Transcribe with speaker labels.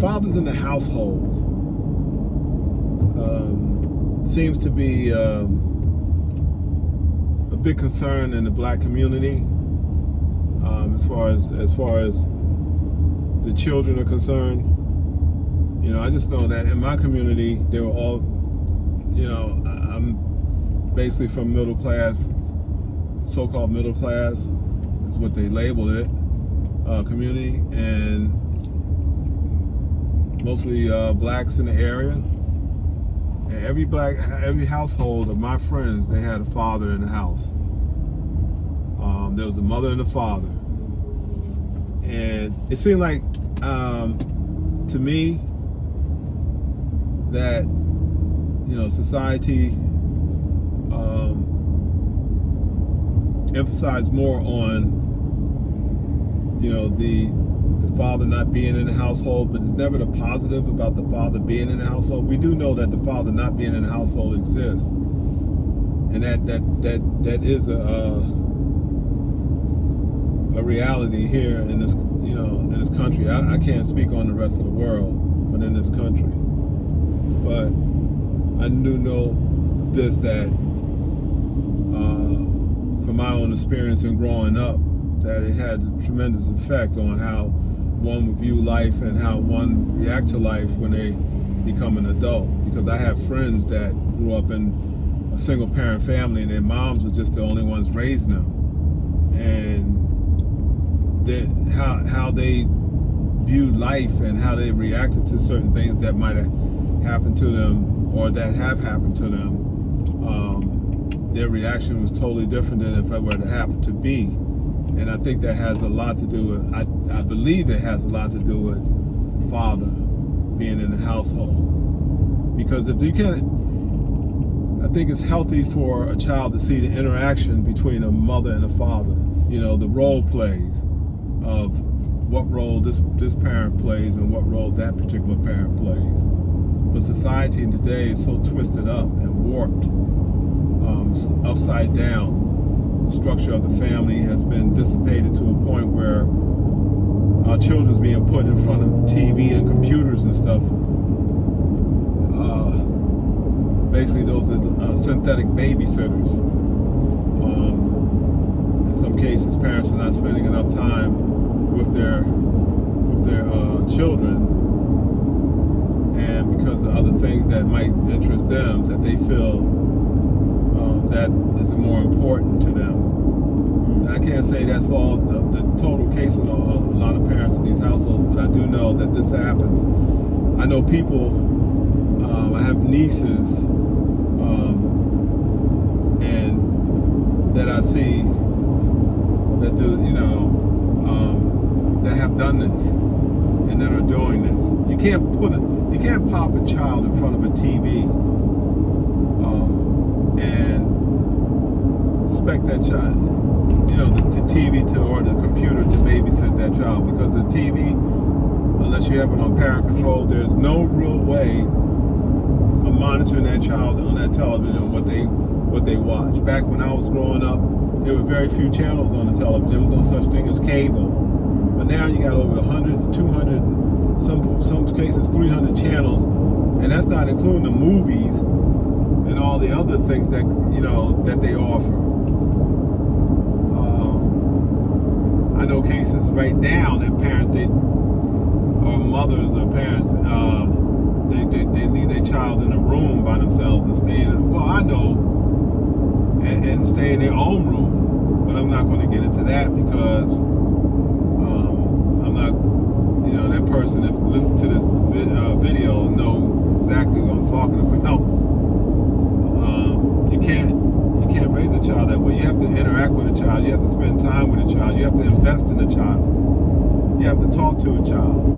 Speaker 1: fathers in the household seems to be a big concern in the black community, as far as the children are concerned. You know, I just know that in my community, they were all, you know, I'm basically from middle class, so-called middle class, is what they labeled it, community, and mostly blacks in the area. And every household of my friends, they had a father in the house. There was a mother and a father. And it seemed like, to me, that, you know, society emphasized more on, you know, the father not being in the household, but it's never the positive about the father being in the household. We do know that the father not being in the household exists, and that is a reality here in this, you know, in this country. I can't speak on the rest of the world, but in this country. But I do know this, that from my own experience in growing up, that it had a tremendous effect on how one would view life and how one react to life when they become an adult. Because I have friends that grew up in a single parent family and their moms were just the only ones raising them, and then how they viewed life and how they reacted to certain things that might have happened to them or that have happened to them. Their reaction was totally different than if it were to happen to me. And I think that has a lot to do with, I believe it has a lot to do with father being in the household. Because if you can, I think it's healthy for a child to see the interaction between a mother and a father. You know, the role plays of what role this parent plays and what role that particular parent plays. But society today is so twisted up and warped, upside down. The structure of the family has been dissipated to a point where our children's being put in front of TV and computers and stuff. Basically, those are synthetic babysitters. In some cases, parents are not spending enough time with their children, and because of other things that might interest them, that they feel that is more important to them. And I can't say that's all the total case of a lot of parents in these households, but I do know that this happens. I know people, I have nieces, and that I see that do, you know, that have done this and that are doing this. You can't pop a child in front of a TV and expect that child, you know, the TV or the computer to babysit that child, because the TV, unless you have it on parent control, there's no real way of monitoring that child on that television, what they watch. Back when I was growing up, there were very few channels on the television. There was no such thing as cable. But now you got over 100 to 200, some cases 300 channels, and that's not including the movies and all the other things that, you know, that they offer. I know cases right now that parents, or mothers or parents, they leave their child in a room by themselves and stay in, well, I know, and stay in their own room. But I'm not going to get into that, because I'm not, you know, that person, if you listen to this video, know exactly what I'm talking about. You can't raise a child that way. You have to interact with a child. You have to spend time with a child. You have to invest in a child. You have to talk to a child.